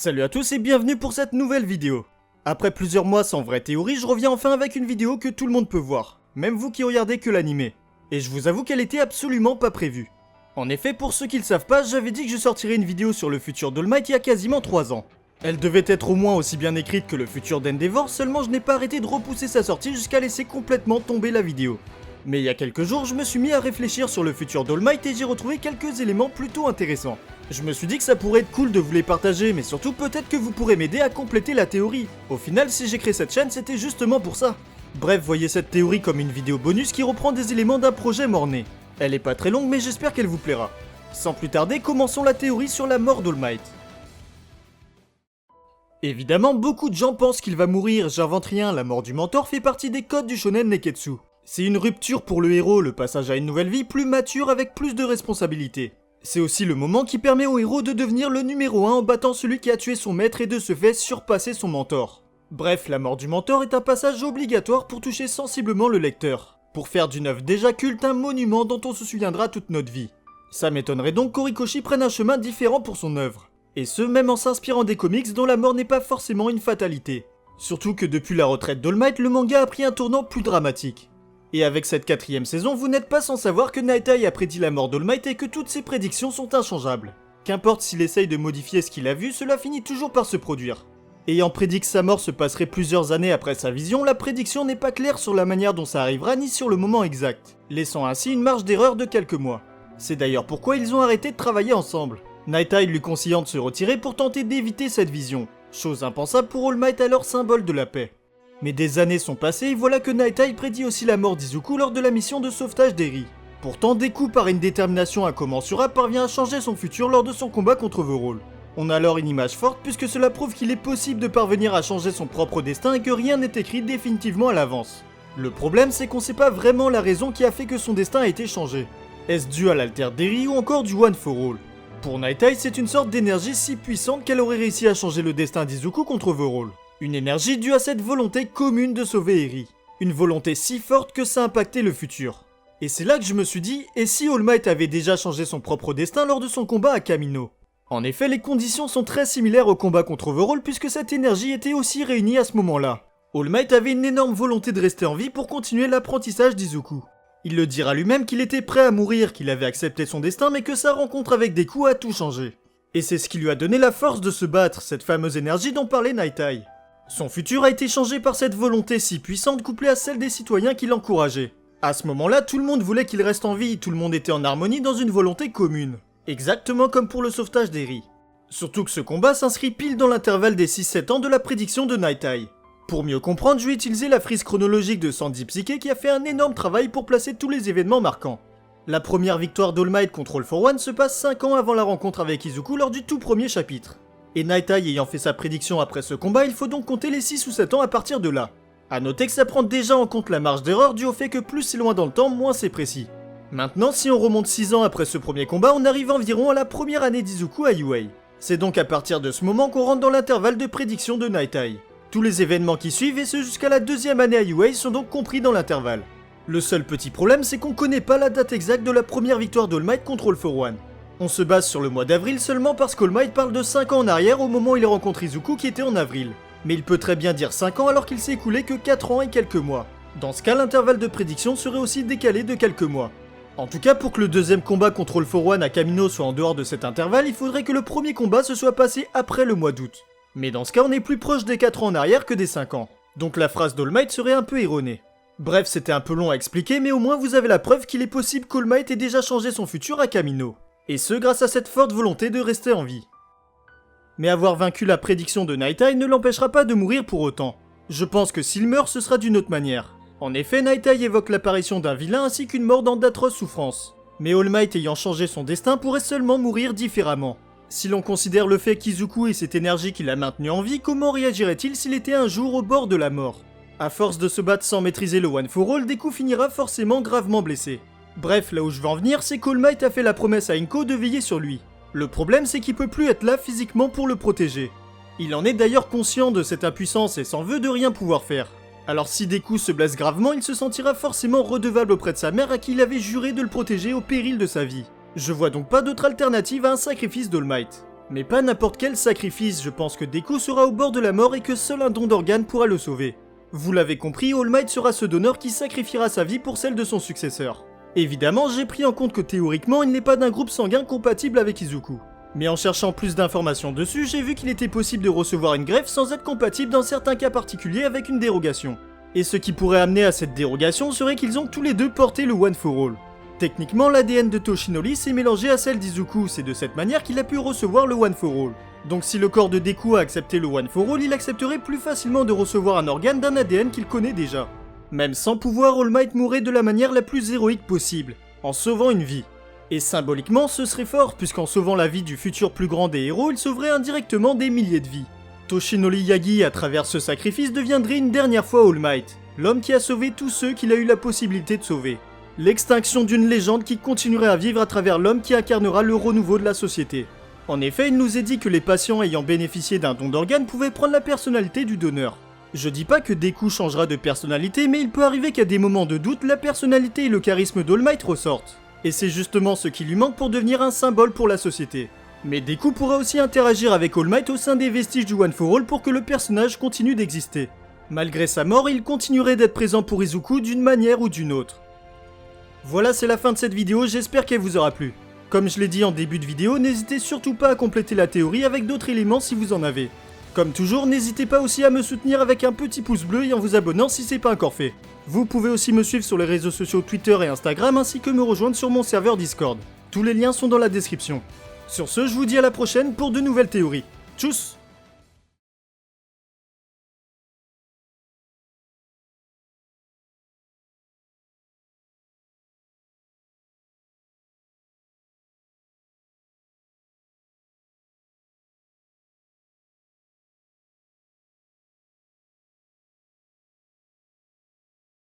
Salut à tous et bienvenue pour cette nouvelle vidéo. Après plusieurs mois sans vraie théorie, je reviens enfin avec une vidéo que tout le monde peut voir, même vous qui regardez que l'animé. Et je vous avoue qu'elle était absolument pas prévue. En effet, pour ceux qui le savent pas, j'avais dit que je sortirais une vidéo sur le futur d'All Might il y a quasiment 3 ans. Elle devait être au moins aussi bien écrite que le futur d'Endeavor, seulement je n'ai pas arrêté de repousser sa sortie jusqu'à laisser complètement tomber la vidéo. Mais il y a quelques jours, je me suis mis à réfléchir sur le futur d'All Might et j'ai retrouvé quelques éléments plutôt intéressants. Je me suis dit que ça pourrait être cool de vous les partager, mais surtout peut-être que vous pourrez m'aider à compléter la théorie. Au final, si j'ai créé cette chaîne, c'était justement pour ça. Bref, voyez cette théorie comme une vidéo bonus qui reprend des éléments d'un projet mort-né. Elle est pas très longue, mais j'espère qu'elle vous plaira. Sans plus tarder, commençons la théorie sur la mort d'All Might. Évidemment, beaucoup de gens pensent qu'il va mourir, j'invente rien, la mort du mentor fait partie des codes du shonen Neketsu. C'est une rupture pour le héros, le passage à une nouvelle vie plus mature avec plus de responsabilités. C'est aussi le moment qui permet au héros de devenir le numéro 1 en battant celui qui a tué son maître et de ce fait surpasser son mentor. Bref, la mort du mentor est un passage obligatoire pour toucher sensiblement le lecteur, pour faire d'une œuvre déjà culte un monument dont on se souviendra toute notre vie. Ça m'étonnerait donc qu'Horikoshi prenne un chemin différent pour son œuvre, et ce même en s'inspirant des comics dont la mort n'est pas forcément une fatalité. Surtout que depuis la retraite d'All Might, le manga a pris un tournant plus dramatique. Et avec cette 4ème saison, vous n'êtes pas sans savoir que Night Eye a prédit la mort d'All Might et que toutes ses prédictions sont inchangeables. Qu'importe s'il essaye de modifier ce qu'il a vu, cela finit toujours par se produire. Ayant prédit que sa mort se passerait plusieurs années après sa vision, la prédiction n'est pas claire sur la manière dont ça arrivera ni sur le moment exact, laissant ainsi une marge d'erreur de quelques mois. C'est d'ailleurs pourquoi ils ont arrêté de travailler ensemble, Night Eye lui conseillant de se retirer pour tenter d'éviter cette vision, chose impensable pour All Might alors symbole de la paix. Mais des années sont passées et voilà que Night Eye prédit aussi la mort d'Izuku lors de la mission de sauvetage d'Eri. Pourtant, Deku par une détermination incommensurable parvient à changer son futur lors de son combat contre Overhaul. On a alors une image forte puisque cela prouve qu'il est possible de parvenir à changer son propre destin et que rien n'est écrit définitivement à l'avance. Le problème c'est qu'on sait pas vraiment la raison qui a fait que son destin a été changé. Est-ce dû à l'alter d'Eri ou encore du One for All? Pour Night Eye, c'est une sorte d'énergie si puissante qu'elle aurait réussi à changer le destin d'Izuku contre Overhaul. Une énergie due à cette volonté commune de sauver Eri. Une volonté si forte que ça impactait le futur. Et c'est là que je me suis dit, et si All Might avait déjà changé son propre destin lors de son combat à Kamino? En effet, les conditions sont très similaires au combat contre Overhaul puisque cette énergie était aussi réunie à ce moment-là. All Might avait une énorme volonté de rester en vie pour continuer l'apprentissage d'Izuku. Il le dira lui-même qu'il était prêt à mourir, qu'il avait accepté son destin mais que sa rencontre avec Deku a tout changé. Et c'est ce qui lui a donné la force de se battre, cette fameuse énergie dont parlait Night Eye. Son futur a été changé par cette volonté si puissante couplée à celle des citoyens qui l'encourageaient. À ce moment-là, tout le monde voulait qu'il reste en vie, tout le monde était en harmonie dans une volonté commune. Exactement comme pour le sauvetage d'Eri. Surtout que ce combat s'inscrit pile dans l'intervalle des 6-7 ans de la prédiction de Night Eye. Pour mieux comprendre, je vais utiliser la frise chronologique de Sandy Psyche qui a fait un énorme travail pour placer tous les événements marquants. La première victoire d'All Might contre All for One se passe 5 ans avant la rencontre avec Izuku lors du tout premier chapitre. Et Night Eye ayant fait sa prédiction après ce combat, il faut donc compter les 6 ou 7 ans à partir de là. A noter que ça prend déjà en compte la marge d'erreur due au fait que plus c'est loin dans le temps, moins c'est précis. Maintenant, si on remonte 6 ans après ce premier combat, on arrive environ à la première année d'Izuku à UA. C'est donc à partir de ce moment qu'on rentre dans l'intervalle de prédiction de Night Eye. Tous les événements qui suivent et ce jusqu'à la deuxième année à UA sont donc compris dans l'intervalle. Le seul petit problème, c'est qu'on connaît pas la date exacte de la première victoire d'All Might contre All for One. On se base sur le mois d'avril seulement parce qu'All Might parle de 5 ans en arrière au moment où il rencontre Izuku qui était en avril. Mais il peut très bien dire 5 ans alors qu'il s'est écoulé que 4 ans et quelques mois. Dans ce cas, l'intervalle de prédiction serait aussi décalé de quelques mois. En tout cas, pour que le deuxième combat contre All for One à Kamino soit en dehors de cet intervalle, il faudrait que le premier combat se soit passé après le mois d'août. Mais dans ce cas, on est plus proche des 4 ans en arrière que des 5 ans. Donc la phrase d'All Might serait un peu erronée. Bref, c'était un peu long à expliquer, mais au moins vous avez la preuve qu'il est possible qu'All Might ait déjà changé son futur à Kamino. Et ce grâce à cette forte volonté de rester en vie. Mais avoir vaincu la prédiction de Night Eye ne l'empêchera pas de mourir pour autant. Je pense que s'il meurt, ce sera d'une autre manière. En effet, Night Eye évoque l'apparition d'un vilain ainsi qu'une mort dans d'atroces souffrances. Mais All Might ayant changé son destin pourrait seulement mourir différemment. Si l'on considère le fait qu'Izuku et cette énergie qui l'a maintenu en vie, comment réagirait-il s'il était un jour au bord de la mort? À force de se battre sans maîtriser le One for All, Deku finira forcément gravement blessé. Bref, là où je veux en venir, c'est qu'All Might a fait la promesse à Inko de veiller sur lui. Le problème, c'est qu'il peut plus être là physiquement pour le protéger. Il en est d'ailleurs conscient de cette impuissance et s'en veut de rien pouvoir faire. Alors si Deku se blesse gravement, il se sentira forcément redevable auprès de sa mère à qui il avait juré de le protéger au péril de sa vie. Je vois donc pas d'autre alternative à un sacrifice d'All Might. Mais pas n'importe quel sacrifice, je pense que Deku sera au bord de la mort et que seul un don d'organes pourra le sauver. Vous l'avez compris, All Might sera ce donneur qui sacrifiera sa vie pour celle de son successeur. Évidemment, j'ai pris en compte que théoriquement, il n'est pas d'un groupe sanguin compatible avec Izuku. Mais en cherchant plus d'informations dessus, j'ai vu qu'il était possible de recevoir une greffe sans être compatible dans certains cas particuliers avec une dérogation. Et ce qui pourrait amener à cette dérogation serait qu'ils ont tous les deux porté le One for All. Techniquement, l'ADN de Toshinori s'est mélangé à celle d'Izuku, c'est de cette manière qu'il a pu recevoir le One for All. Donc si le corps de Deku a accepté le One for All, il accepterait plus facilement de recevoir un organe d'un ADN qu'il connaît déjà. Même sans pouvoir, All Might mourrait de la manière la plus héroïque possible, en sauvant une vie. Et symboliquement, ce serait fort, puisqu'en sauvant la vie du futur plus grand des héros, il sauverait indirectement des milliers de vies. Toshinori Yagi, à travers ce sacrifice, deviendrait une dernière fois All Might, l'homme qui a sauvé tous ceux qu'il a eu la possibilité de sauver. L'extinction d'une légende qui continuerait à vivre à travers l'homme qui incarnera le renouveau de la société. En effet, il nous est dit que les patients ayant bénéficié d'un don d'organes pouvaient prendre la personnalité du donneur. Je dis pas que Deku changera de personnalité, mais il peut arriver qu'à des moments de doute, la personnalité et le charisme d'All Might ressortent. Et c'est justement ce qui lui manque pour devenir un symbole pour la société. Mais Deku pourra aussi interagir avec All Might au sein des vestiges du One for All pour que le personnage continue d'exister. Malgré sa mort, il continuerait d'être présent pour Izuku d'une manière ou d'une autre. Voilà, c'est la fin de cette vidéo, j'espère qu'elle vous aura plu. Comme je l'ai dit en début de vidéo, n'hésitez surtout pas à compléter la théorie avec d'autres éléments si vous en avez. Comme toujours, n'hésitez pas aussi à me soutenir avec un petit pouce bleu et en vous abonnant si c'est pas encore fait. Vous pouvez aussi me suivre sur les réseaux sociaux Twitter et Instagram ainsi que me rejoindre sur mon serveur Discord. Tous les liens sont dans la description. Sur ce, je vous dis à la prochaine pour de nouvelles théories. Tchuss!